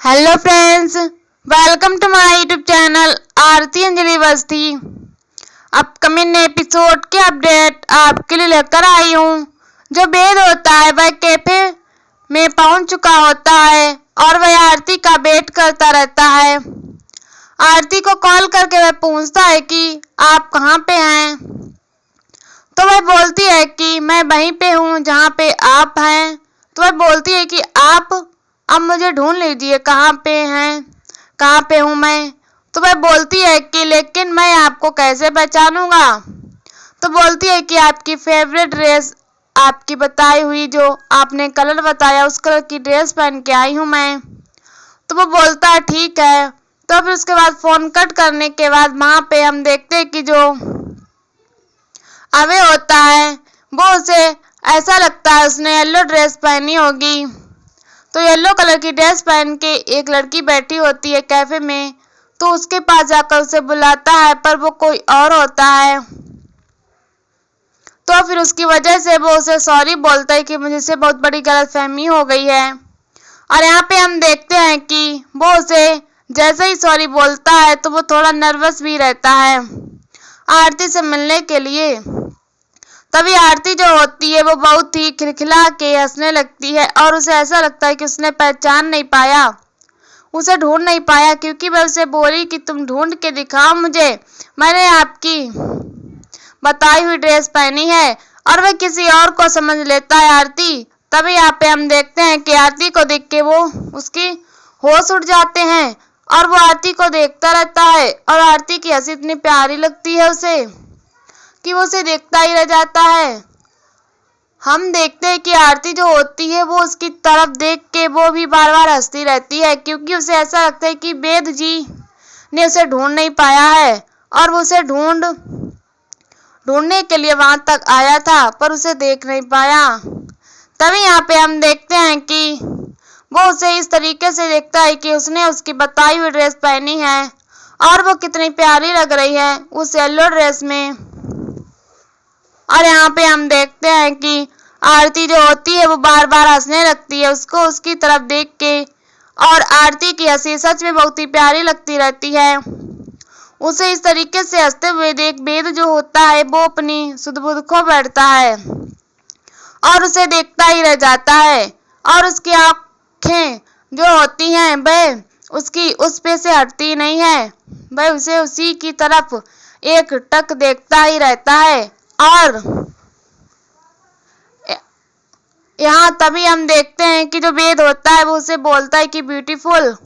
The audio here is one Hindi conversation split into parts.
Hello friends, welcome to my YouTube channel Aarti Anjali Awasthi. Upcoming episode के अपडेट आपके लिए लेकर आई हूँ। जो वेद होता है वह कैफे में पहुँच चुका होता है और वह आरती का वेट करता रहता है। आरती को कॉल करके वह पूछता है कि आप कहाँ पे हैं, तो वह बोलती है कि मैं वहीं पे हूँ जहाँ पे आप हैं। तो वह बोलती है कि आप अब मुझे ढूंढ लीजिए, कहाँ पे हैं, कहाँ पे हूँ मैं। तो वह बोलती है कि लेकिन मैं आपको कैसे पहचानूंगा। तो बोलती है कि आपकी फेवरेट ड्रेस, आपकी बताई हुई जो आपने कलर बताया उस कलर की ड्रेस पहन के आई हूँ मैं। तो वो बोलता है ठीक है। तो फिर उसके बाद फ़ोन कट करने के बाद वहाँ पे हम देखते हैं कि जो अवे होता है वो उसे ऐसा लगता है उसने येलो ड्रेस पहनी होगी। तो येलो कलर की ड्रेस पहन के एक लड़की बैठी होती है कैफे में। तो उसके पास जाकर उसे बुलाता है पर वो कोई और होता है। तो फिर उसकी वजह से वो उसे सॉरी बोलता है कि मुझसे बहुत बड़ी गलतफहमी हो गई है। और यहाँ पे हम देखते हैं कि वो उसे जैसे ही सॉरी बोलता है तो वो थोड़ा नर्वस भी रहता है आरती से मिलने के लिए। तभी आरती जो होती है वो बहुत ही खिलखिला के हंसने लगती है और उसे ऐसा लगता है कि उसने पहचान नहीं पाया, उसे ढूंढ नहीं पाया, क्योंकि वह उसे बोली कि तुम ढूंढ के दिखाओ मुझे, मैंने आपकी बताई हुई ड्रेस पहनी है। और वह किसी और को समझ लेता है आरती। तभी यहाँ पे हम देखते हैं कि आरती को देख के वो उसकी होश उड़ जाते हैं और वो आरती को देखता रहता है। और आरती की हंसी इतनी प्यारी लगती है उसे कि वो उसे देखता ही रह जाता है। हम देखते हैं कि आरती जो होती है वो उसकी तरफ देख के वो भी बार बार हंसती रहती है, क्योंकि उसे ऐसा लगता है कि वेद जी ने उसे ढूंढ नहीं पाया है और वो उसे ढूंढने के लिए वहां तक आया था पर उसे देख नहीं पाया। तभी यहाँ पे हम देखते हैं कि वो उसे इस तरीके से देखता है कि उसने उसकी बताई हुई ड्रेस पहनी है और वो कितनी प्यारी लग रही है उस येलो ड्रेस में। और यहाँ पे हम देखते हैं कि आरती जो होती है वो बार बार हंसने लगती है उसको उसकी तरफ देख के। और आरती की हंसी सच में बहुत ही प्यारी लगती रहती है। उसे इस तरीके से हंसते हुए देख वेद जो होता है वो अपनी सुध बुध खो बैठता है और उसे देखता ही रह जाता है। और उसकी आंखें जो होती हैं वह उसकी उस पे से हटती नहीं है, वह उसे उसी की तरफ एक टक देखता ही रहता है। और यहाँ तभी हम देखते हैं कि जो वेद होता है वो उसे बोलता है कि ब्यूटीफुल।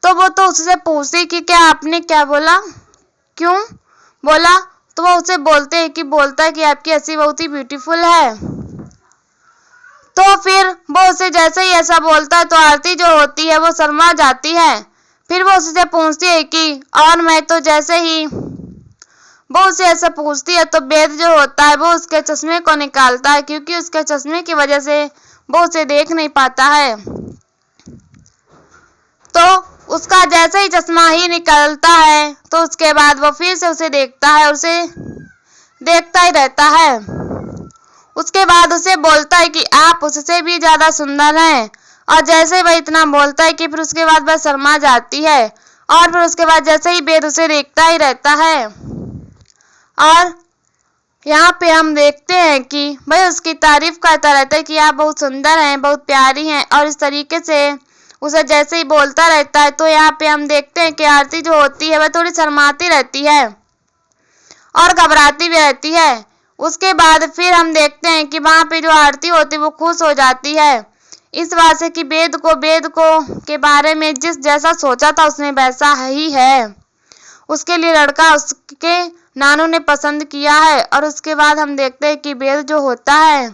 तो वो तो उससे पूछती कि क्या आपने क्या बोला, क्यों बोला। तो वो उसे बोलता है कि आपकी हंसी बहुत ही ब्यूटीफुल है। तो फिर वो उसे जैसे ही ऐसा बोलता है तो आरती जो होती है वो शर्मा जाती है। फिर वो उससे पूछती है कि और मैं, तो जैसे ही वो उसे ऐसा पूछती है तो वेद जो होता है वो उसके चश्मे को निकालता है, क्योंकि उसके चश्मे की वजह से वो उसे देख नहीं पाता है। तो उसका जैसे ही चश्मा ही निकलता है तो उसके बाद वो फिर से उसे देखता है और उसे देखता ही रहता है। उसके बाद उसे बोलता है कि आप उससे भी ज्यादा सुंदर हैं। और जैसे वह इतना बोलता है कि फिर उसके बाद वह शर्मा जाती है और फिर उसके बाद जैसे ही वेद उसे देखता ही रहता है। और यहाँ पे हम देखते हैं कि वह उसकी तारीफ करता रहता है कि आप बहुत सुंदर हैं, बहुत प्यारी हैं, और इस तरीके से उसे जैसे ही बोलता रहता है। तो यहाँ पे हम देखते हैं कि आरती जो होती है वह थोड़ी शर्माती रहती है और घबराती भी रहती है। उसके बाद फिर हम देखते हैं कि वहाँ पे जो आरती होती है वो खुश हो जाती है इस बात से कि वेद को के बारे में जिस जैसा सोचा था उसने वैसा ही है, उसके लिए लड़का उसके नानू ने पसंद किया है। और उसके बाद हम देखते हैं कि वेद जो होता है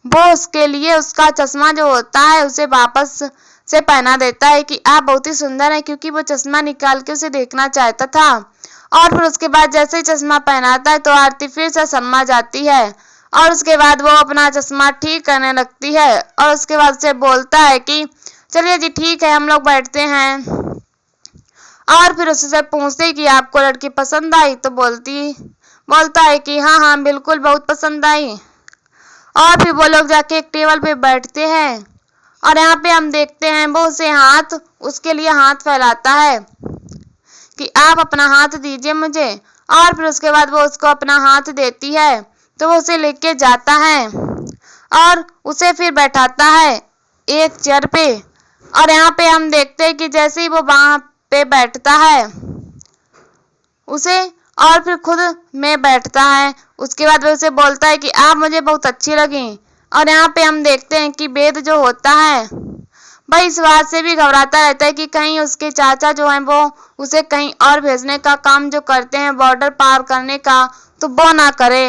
वो उसके लिए उसका चश्मा जो होता है उसे वापस से पहना देता है कि आप बहुत ही सुंदर हैं, क्योंकि वो चश्मा निकाल के उसे देखना चाहता था। और फिर उसके बाद जैसे ही चश्मा पहनाता है तो आरती फिर से शर्मा जाती है और उसके बाद वो अपना चश्मा ठीक करने लगती है। और उसके बाद उसे बोलता है कि चलिए जी ठीक है, हम लोग बैठते हैं। और फिर उससे पूछते कि आपको लड़की पसंद आई। तो बोलता है कि हाँ हाँ बिल्कुल बहुत पसंद आई। और फिर वो लोग जाके एक टेबल पे बैठते हैं और यहाँ पे हम देखते हैं वो उसे उसके लिए हाथ फैलाता है कि आप अपना हाथ दीजिए मुझे, और फिर उसके बाद वो उसको अपना हाथ देती है तो वो उसे लेके जाता है और उसे फिर बैठाता है एक चेयर पे। और यहाँ पे हम देखते हैं कि जैसे ही वो वहां पे बैठता है उसे और फिर खुद में बैठता है, उसके बाद वो उसे बोलता है कि आप मुझे बहुत अच्छी लगी। और यहाँ पे हम देखते हैं कि वेद जो होता है वह इस बात से भी घबराता रहता है कि कहीं उसके चाचा जो हैं वो उसे कहीं और भेजने का काम जो करते हैं बॉर्डर पार करने का, तो वो ना करे।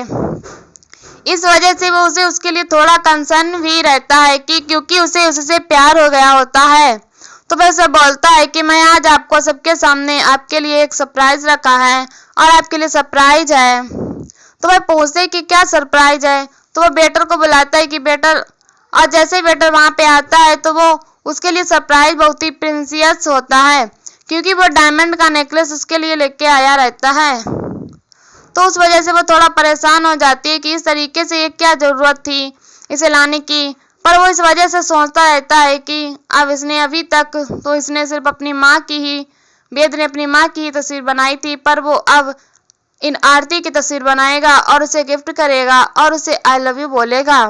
इस वजह से वो उसे उसके लिए थोड़ा कंसर्न भी रहता है कि क्योंकि उसे उससे प्यार हो गया होता है। तो वह उसे बोलता है कि मैं आज आपको सबके सामने आपके लिए एक सरप्राइज रखा है और आपके लिए सरप्राइज है। तो वह पूछते हैं कि क्या सरप्राइज है। तो वो वेटर को बुलाता है कि वेटर, और जैसे ही वेटर वहां पे आता है तो वो उसके लिए सरप्राइज बहुत ही प्रिंसियस होता है क्योंकि वो डायमंड का नेकलेस उसके लिए लेके आया रहता है। तो उस वजह से वो थोड़ा परेशान हो जाती है कि इस तरीके से ये क्या जरूरत थी इसे लाने की। पर वो इस वजह से सोचता रहता है कि अब इसने अभी तक तो इसने सिर्फ अपनी माँ की ही, वेद ने अपनी माँ की ही तस्वीर बनाई थी, पर वो अब इन आरती की तस्वीर बनाएगा और उसे गिफ्ट करेगा और उसे आई लव यू बोलेगा।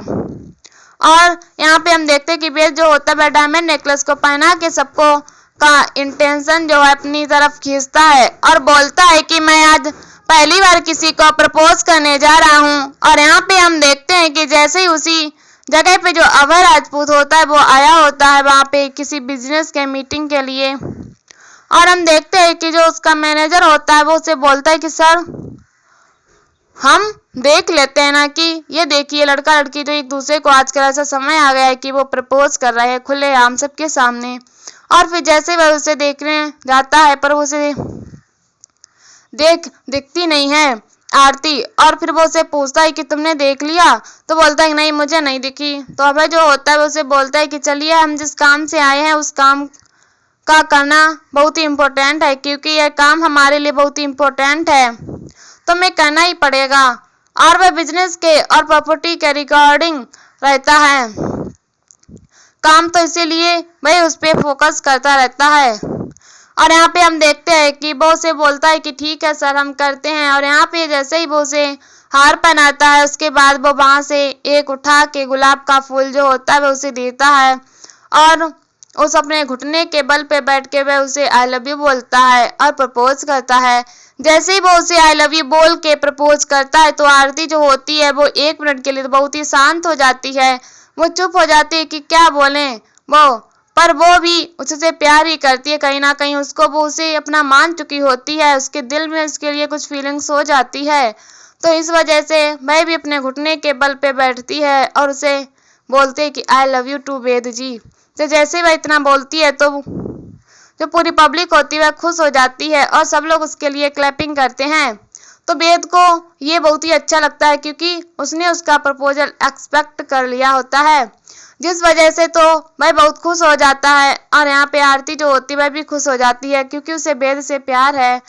और यहाँ पे हम देखते हैं कि वेद जो होता है डायमंड नेकलेस को पहना के सबको का इंटेंशन जो है अपनी तरफ खींचता है और बोलता है कि मैं आज पहली बार किसी को प्रपोज करने जा रहा हूँ। और यहाँ पे हम देखते हैं कि जैसे ही उसी जगह पे जो अभय राजपूत होता है वो आया होता है वहां पे किसी बिजनेस के मीटिंग के लिए। और हम देखते हैं कि जो उसका मैनेजर होता है वो उसे बोलता है कि सर हम देख लेते हैं ना कि ये देखिए लड़का लड़की जो एक दूसरे को आजकल ऐसा समय आ गया है कि वो प्रपोज कर रहे हैं खुलेआम सबके सामने। और फिर जैसे वह उसे देखने जाता है पर उसे दिखती नहीं है आरती। और फिर वो उसे पूछता है कि तुमने देख लिया। तो बोलता है नहीं मुझे नहीं दिखी। तो अभय जो होता है वो उसे बोलता है कि चलिए हम जिस काम से आए हैं उस काम का करना बहुत ही इम्पोर्टेंट है क्योंकि यह काम हमारे लिए बहुत ही इम्पोर्टेंट है तो हमें करना ही पड़ेगा। और वह बिजनेस के और प्रॉपर्टी के रिकॉर्डिंग रहता है काम, तो इसीलिए वह उस पर फोकस करता रहता है। और यहाँ पे हम देखते हैं कि वो उसे बोलता है कि ठीक है सर हम करते हैं। और यहाँ पे जैसे ही वो उसे हार पहनाता है उसके बाद वो वहां से एक उठा के गुलाब का फूल जो होता है वह उसे देता है और उस अपने घुटने के बल पे बैठ के वह उसे आई लव यू बोलता है और प्रपोज करता है। जैसे ही वो उसे आई लव यू बोल के प्रपोज करता है तो आरती जो होती है वो 1 मिनट के लिए तो बहुत ही शांत हो जाती है, वो चुप हो जाती है कि क्या बोले वो, पर वो भी उससे प्यार ही करती है कहीं ना कहीं उसको, वो उसे अपना मान चुकी होती है, उसके दिल में उसके लिए कुछ फीलिंग्स हो जाती है। तो इस वजह से वह भी अपने घुटने के बल पे बैठती है और उसे बोलते है कि आई लव यू टू वेद जी। तो जैसे वह इतना बोलती है तो जो पूरी पब्लिक होती है वह खुश हो जाती है और सब लोग उसके लिए क्लैपिंग करते हैं। तो वेद को ये बहुत ही अच्छा लगता है क्योंकि उसने उसका प्रपोजल एक्सपेक्ट कर लिया होता है, जिस वजह से तो वह बहुत खुश हो जाता है। और यहाँ पे आरती जो होती है वह भी खुश हो जाती है क्योंकि उसे वेद से प्यार है,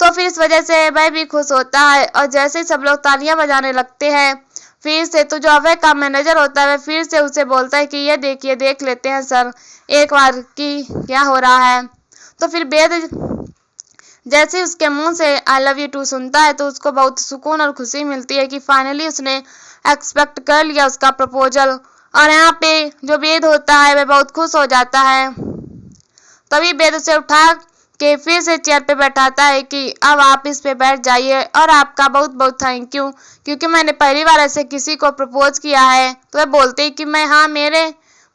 तो फिर इस वजह से वह भी खुश होता है। और जैसे ही सब लोग तालियां बजाने लगते हैं फिर से तो जो अभय का मैनेजर होता है वह फिर से उसे बोलता है कि ये देखिए देख लेते हैं सर एक बार कि क्या हो रहा है। तो फिर वेद जैसे उसके मुंह से आई लव यू टू सुनता है तो उसको बहुत सुकून और खुशी मिलती है कि फाइनली उसने एक्सपेक्ट कर लिया उसका प्रपोजल। और यहाँ पे जो वेद होता है वह बहुत खुश हो जाता है। तभी वेद उसे उठा के फिर से चेयर पे बैठाता है कि अब आप इस पे बैठ जाइए और आपका बहुत बहुत थैंक यू क्योंकि मैंने पहली बार ऐसे किसी को प्रपोज किया है। तो वह बोलते हैं कि मैं हाँ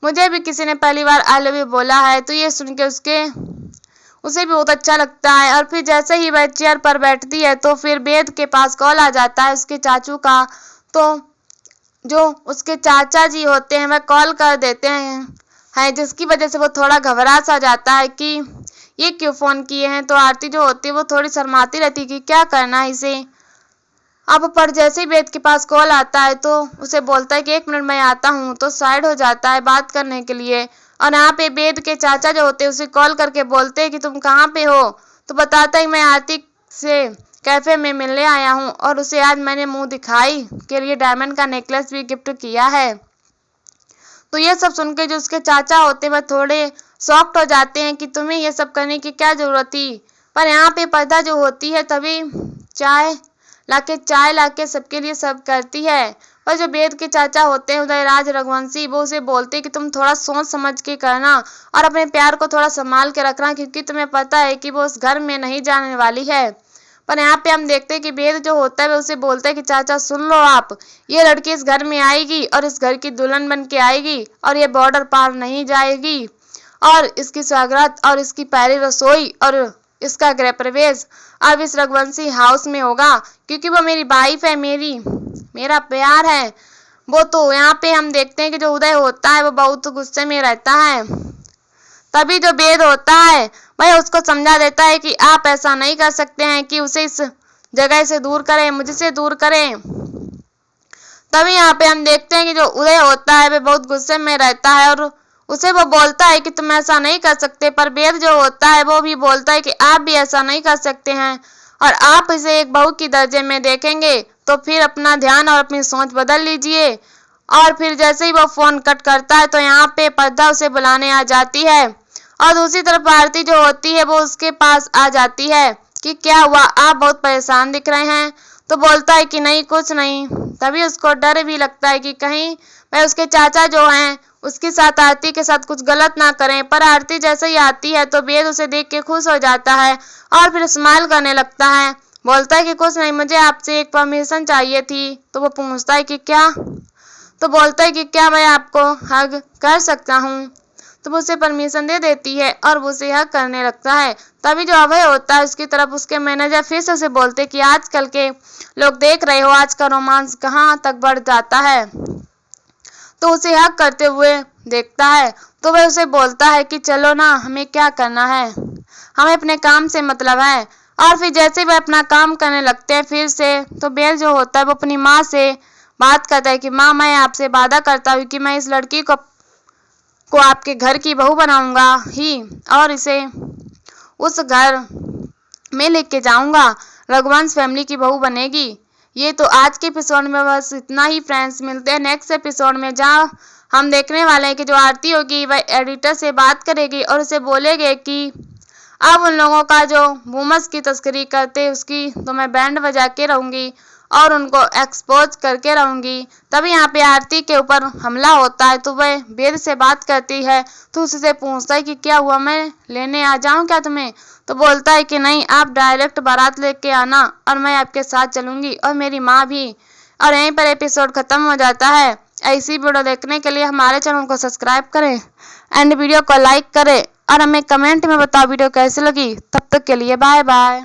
मुझे भी किसी ने पहली बार आई लव यू बोला है। तो ये सुन के उसे भी बहुत अच्छा लगता है। और फिर जैसे ही वह चेयर पर बैठती है तो फिर वेद के पास कॉल आ जाता है उसके चाचू का। तो जो उसके चाचा जी होते हैं वह कॉल कर देते हैं जिसकी वजह से वो थोड़ा घबरा सा जाता है कि ये क्यों फोन किए हैं। तो आरती जो होती है वो थोड़ी शर्माती रहती है कि क्या करना है इसे। अब पर जैसे ही वेद के पास कॉल आता है तो उसे बोलता है कि 1 मिनट मैं आता हूँ, तो साइड हो जाता है बात करने के लिए। और यहाँ पे वेद के चाचा जो होते हैं उसे कॉल करके बोलते हैं कि तुम कहाँ पे हो। तो बताता है मैं आरती से कैफे में मिलने आया हूँ और उसे आज मैंने मुंह दिखाई के लिए डायमंड का नेकलेस भी गिफ्ट किया है। तो ये सब सुन के जो उसके चाचा होते हैं वह थोड़े शॉक्ड हो जाते हैं कि तुम्हें ये सब करने की क्या जरूरत थी। पर यहाँ पे पर्दा जो होती है तभी चाय लाके सबके लिए सर्व करती है। पर जो वेद के चाचा होते हैं उदयराज रघुवंशी, वो उसे बोलते हैं कि तुम थोड़ा सोच समझ के करना और अपने प्यार को थोड़ा संभाल के रखना, क्योंकि तुम्हें पता है कि वो उस घर में नहीं जाने वाली है। पर यहाँ पे हम देखते हैं कि वेद जो होता है वो उसे बोलता है कि चाचा सुन लो आप, ये लड़की इस घर में आएगी और इस घर की दुल्हन बन के आएगी और ये बॉर्डर पार नहीं जाएगी, और इसकी स्वागत और इसकी पहली रसोई और इसका गृह प्रवेश अब इस रघुवंशी हाउस में होगा, क्योंकि वो मेरी वाइफ है, मेरा प्यार है वो। तो यहाँ पे हम देखते हैं कि जो उदय होता है वो बहुत गुस्से में रहता है। तभी जो वेद होता है वह उसको समझा देता है कि आप ऐसा नहीं कर सकते हैं कि उसे इस जगह से दूर करें, मुझसे दूर करें। तभी यहाँ पे हम देखते हैं कि जो उदय होता है वह बहुत गुस्से में रहता है और उसे वो बोलता है कि तुम ऐसा नहीं कर सकते। पर वेद जो होता है वो भी बोलता है कि आप भी ऐसा नहीं कर सकते हैं और आप इसे एक बहू की दर्जे में देखेंगे तो फिर अपना ध्यान और अपनी सोच बदल लीजिए। और फिर जैसे ही वो फोन कट करता है तो यहाँ पे पर्दा उसे बुलाने आ जाती है और दूसरी तरफ आरती जो होती है वो उसके पास आ जाती है कि क्या हुआ, आप बहुत परेशान दिख रहे हैं। तो बोलता है कि नहीं कुछ नहीं। तभी उसको डर भी लगता है कि कहीं वह उसके चाचा जो हैं उसके साथ आरती के साथ कुछ गलत ना करें। पर आरती जैसे ही आती है तो वेद उसे देख के खुश हो जाता है और फिर स्माइल करने लगता है। बोलता है कि कुछ नहीं, मुझे आपसे एक परमिशन चाहिए थी। तो वो पूछता है कि क्या? तो बोलता है कि क्या मैं आपको हग कर सकता हूँ। तो वो उसे परमिशन दे देती है और वो उसे हग करने लगता है। तभी जो अभय होता है उसकी तरफ उसके मैनेजर फिर से उसे बोलते कि आजकल के लोग देख रहे हो आज का रोमांस कहाँ तक बढ़ जाता है। तो उसे हक करते हुए देखता है तो वह उसे बोलता है कि चलो ना, हमें क्या करना है, हमें अपने काम से मतलब है। और फिर जैसे वह अपना काम करने लगते हैं फिर से तो बेल जो होता है वो अपनी माँ से बात करता है कि माँ मैं आपसे वादा करता हूँ कि मैं इस लड़की को आपके घर की बहू बनाऊंगा ही और इसे उस घर में लेके जाऊंगा, रघुवंश फैमिली की बहू बनेगी। ये तो आज के एपिसोड में बस इतना ही फ्रेंड्स। मिलते हैं नेक्स्ट एपिसोड में जहाँ हम देखने वाले हैं कि जो आरती होगी वह एडिटर से बात करेगी और उसे बोलेगी कि अब उन लोगों का जो वुमन्स की तस्करी करते उसकी तो मैं बैंड बजा के रहूंगी और उनको एक्सपोज करके रहूंगी। तभी यहाँ पे आरती के ऊपर हमला होता है तो वह वेद से बात करती है तो उससे पूछता है कि क्या हुआ, मैं लेने आ जाऊं क्या तुम्हें। तो बोलता है कि नहीं, आप डायरेक्ट बारात लेके आना और मैं आपके साथ चलूंगी और मेरी माँ भी। और यहीं पर एपिसोड खत्म हो जाता है। ऐसी वीडियो देखने के लिए हमारे चैनल को सब्सक्राइब करें एंड वीडियो को लाइक करें और हमें कमेंट में बताओ वीडियो कैसी लगी। तब तक के लिए बाय बाय।